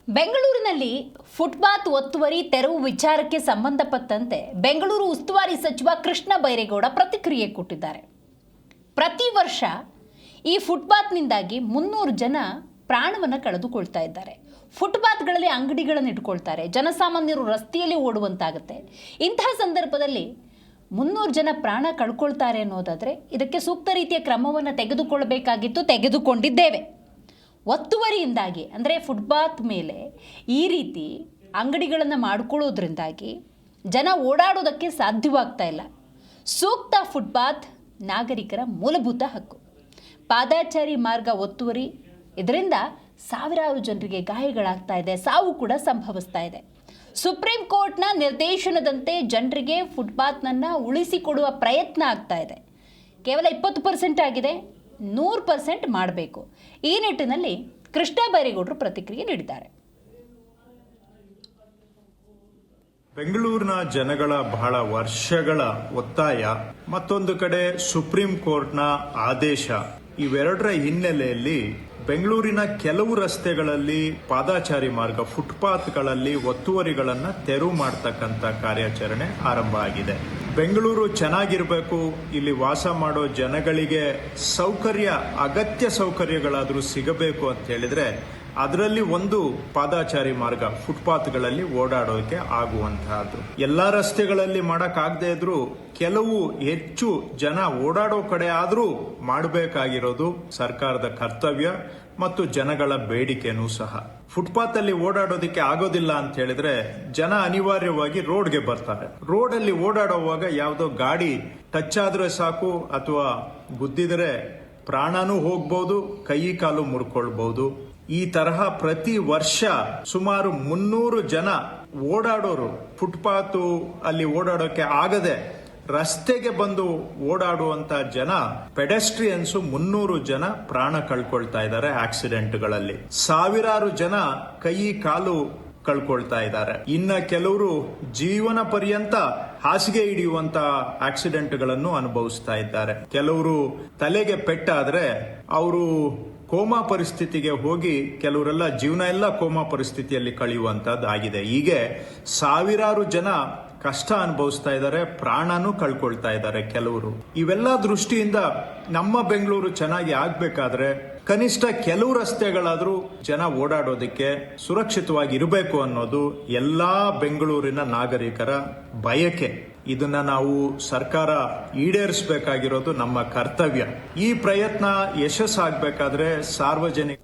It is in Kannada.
ಬೆಂಗಳೂರಿನಲ್ಲಿ ಫುಟ್ಪಾತ್ ಒತ್ತುವರಿ ತೆರವು ವಿಚಾರಕ್ಕೆ ಸಂಬಂಧಪಟ್ಟಂತೆ ಬೆಂಗಳೂರು ಉಸ್ತುವಾರಿ ಸಚಿವ ಕೃಷ್ಣ ಬೈರೇಗೌಡ ಪ್ರತಿಕ್ರಿಯೆ ಕೊಟ್ಟಿದ್ದಾರೆ. ಪ್ರತಿ ವರ್ಷ ಈ ಫುಟ್ಪಾತ್ನಿಂದಾಗಿ 300 ಜನ ಪ್ರಾಣವನ್ನು ಕಳೆದುಕೊಳ್ತಾ ಇದ್ದಾರೆ. ಫುಟ್ಪಾತ್ಗಳಲ್ಲಿ ಅಂಗಡಿಗಳನ್ನು ಇಟ್ಕೊಳ್ತಾರೆ. ಜನಸಾಮಾನ್ಯರು ರಸ್ತೆಯಲ್ಲಿ ಓಡುವಂತಾಗುತ್ತೆ. ಇಂತಹ ಸಂದರ್ಭದಲ್ಲಿ 300 ಜನ ಪ್ರಾಣ ಕಳ್ಕೊಳ್ತಾರೆ ಅನ್ನೋದಾದರೆ ಇದಕ್ಕೆ ಸೂಕ್ತ ರೀತಿಯ ಕ್ರಮವನ್ನು ತೆಗೆದುಕೊಳ್ಳಬೇಕಾಗಿತ್ತು, ತೆಗೆದುಕೊಂಡಿದ್ದೇವೆ. ಒತ್ತುವರಿಯಿಂದಾಗಿ ಅಂದರೆ ಫುಟ್ಪಾತ್ ಮೇಲೆ ಈ ರೀತಿ ಅಂಗಡಿಗಳನ್ನು ಮಾಡಿಕೊಳ್ಳೋದ್ರಿಂದಾಗಿ ಜನ ಓಡಾಡೋದಕ್ಕೆ ಸಾಧ್ಯವಾಗ್ತಾ ಇಲ್ಲ. ಸೂಕ್ತ ಫುಟ್ಪಾತ್ ನಾಗರಿಕರ ಮೂಲಭೂತ ಹಕ್ಕು. ಪಾದಾಚಾರಿ ಮಾರ್ಗ ಒತ್ತುವರಿ, ಇದರಿಂದ ಸಾವಿರಾರು ಜನರಿಗೆ ಗಾಯಗಳಾಗ್ತಾ ಇದೆ, ಸಾವು ಕೂಡ ಸಂಭವಿಸ್ತಾ ಇದೆ. ಸುಪ್ರೀಂ ಕೋರ್ಟ್ನ ನಿರ್ದೇಶನದಂತೆ ಜನರಿಗೆ ಫುಟ್ಪಾತ್ನನ್ನು ಉಳಿಸಿಕೊಡುವ ಪ್ರಯತ್ನ ಆಗ್ತಾ ಇದೆ. ಕೇವಲ 20% ಆಗಿದೆ, 100% ಮಾಡಬೇಕು. ಈ ನಿಟ್ಟಿನಲ್ಲಿ ಕೃಷ್ಣ ಬೈರೇಗೌಡರು ಪ್ರತಿಕ್ರಿಯೆ ನೀಡಿದ್ದಾರೆ. ಬೆಂಗಳೂರಿನ ಜನಗಳ ಬಹಳ ವರ್ಷಗಳ ಒತ್ತಾಯ, ಮತ್ತೊಂದು ಕಡೆ ಸುಪ್ರೀಂ ಕೋರ್ಟ್ನ ಆದೇಶ, ಇವೆರಡರ ಹಿನ್ನೆಲೆಯಲ್ಲಿ ಬೆಂಗಳೂರಿನ ಕೆಲವು ರಸ್ತೆಗಳಲ್ಲಿ ಪಾದಾಚಾರಿ ಮಾರ್ಗ ಫುಟ್ಪಾತ್ಗಳಲ್ಲಿ ಒತ್ತುವರಿಗಳನ್ನು ತೆರವು ಮಾಡತಕ್ಕಂಥ ಕಾರ್ಯಾಚರಣೆ ಆರಂಭ ಆಗಿದೆ. ಬೆಂಗಳೂರು ಚೆನ್ನಾಗಿರಬೇಕು, ಇಲ್ಲಿ ವಾಸ ಮಾಡೋ ಜನಗಳಿಗೆ ಅಗತ್ಯ ಸೌಕರ್ಯಗಳಾದರೂ ಸಿಗಬೇಕು ಅಂತ ಹೇಳಿದ್ರೆ ಅದರಲ್ಲಿ ಒಂದು ಪಾದಾಚಾರಿ ಮಾರ್ಗ ಫುಟ್ಪಾತ್ಗಳಲ್ಲಿ ಓಡಾಡೋಕೆ ಆಗುವಂತಹದ್ದು. ಎಲ್ಲಾ ರಸ್ತೆಗಳಲ್ಲಿ ಮಾಡಕ್ಕಾಗದೇ ಇದ್ರೂ ಕೆಲವು ಹೆಚ್ಚು ಜನ ಓಡಾಡೋ ಕಡೆ ಆದ್ರೂ ಮಾಡಬೇಕಾಗಿರೋದು ಸರ್ಕಾರದ ಕರ್ತವ್ಯ ಮತ್ತು ಜನಗಳ ಬೇಡಿಕೆನೂ ಸಹ. ಫುಟ್ಪಾತ್ ಅಲ್ಲಿ ಓಡಾಡೋದಕ್ಕೆ ಆಗೋದಿಲ್ಲ ಅಂತ ಹೇಳಿದ್ರೆ ಜನ ಅನಿವಾರ್ಯವಾಗಿ ರೋಡ್ಗೆ ಬರ್ತಾರೆ. ರೋಡ್ ಅಲ್ಲಿ ಓಡಾಡುವಾಗ ಯಾವುದೋ ಗಾಡಿ ಟಚ್ ಆದ್ರೆ ಸಾಕು ಅಥವಾ ಗುದ್ದಿದ್ರೆ ಪ್ರಾಣನೂ ಹೋಗ್ಬಹುದು, ಕೈ ಕಾಲು ಮುರ್ಕೊಳ್ಬಹುದು. ಈ ತರಹ ಪ್ರತಿ ವರ್ಷ ಸುಮಾರು 300 ಜನ ಓಡಾಡೋರು ಫುಟ್ಪಾತ್ ಅಲ್ಲಿ ಓಡಾಡೋಕೆ ಆಗದೆ ರಸ್ತೆಗೆ ಬಂದು ಓಡಾಡುವಂತ ಜನ ಪೆಡೆಸ್ಟ್ರಿಯನ್ಸ್ 300 ಜನ ಪ್ರಾಣ ಕಳ್ಕೊಳ್ತಾ ಇದ್ದಾರೆ ಆಕ್ಸಿಡೆಂಟ್ಗಳಲ್ಲಿ. ಸಾವಿರಾರು ಜನ ಕೈ ಕಾಲು ಕಳ್ಕೊಳ್ತಾ ಇದ್ದಾರೆ. ಇನ್ನ ಕೆಲವರು ಜೀವನ ಪರ್ಯಂತ ಹಾಸಿಗೆ ಹಿಡಿಯುವಂತ ಆಕ್ಸಿಡೆಂಟ್ಗಳನ್ನು ಅನುಭವಿಸ್ತಾ ಇದ್ದಾರೆ. ಕೆಲವರು ತಲೆಗೆ ಪೆಟ್ಟಾದ್ರೆ ಅವರು ಕೋಮಾ ಪರಿಸ್ಥಿತಿಗೆ ಹೋಗಿ ಕೆಲವರೆಲ್ಲ ಜೀವನ ಎಲ್ಲ ಕೋಮಾ ಪರಿಸ್ಥಿತಿಯಲ್ಲಿ ಕಳೆಯುವಂತದ್ದಾಗಿದೆ. ಹೀಗೆ ಸಾವಿರಾರು ಜನ ಕಷ್ಟ ಅನುಭವಿಸ್ತಾ ಇದ್ದಾರೆ, ಪ್ರಾಣನೂ ಕಳ್ಕೊಳ್ತಾ ಇದ್ದಾರೆ ಕೆಲವರು. ಇವೆಲ್ಲ ದೃಷ್ಟಿಯಿಂದ ನಮ್ಮ ಬೆಂಗಳೂರು ಚೆನ್ನಾಗಿ ಆಗ್ಬೇಕಾದ್ರೆ ಕನಿಷ್ಠ ಕೆಲವು ರಸ್ತೆಗಳಾದ್ರೂ ಜನ ಓಡಾಡೋದಕ್ಕೆ ಸುರಕ್ಷಿತವಾಗಿ ಇರಬೇಕು ಅನ್ನೋದು ಎಲ್ಲಾ ಬೆಂಗಳೂರಿನ ನಾಗರಿಕರ ಬಯಕೆ. ಇದನ್ನ ನಾವು ಸರ್ಕಾರ ಈಡೇರಿಸಬೇಕಾಗಿರೋದು ನಮ್ಮ ಕರ್ತವ್ಯ. ಈ ಪ್ರಯತ್ನ ಯಶಸ್ಸಾಗಬೇಕಾದ್ರೆ ಸಾರ್ವಜನಿಕ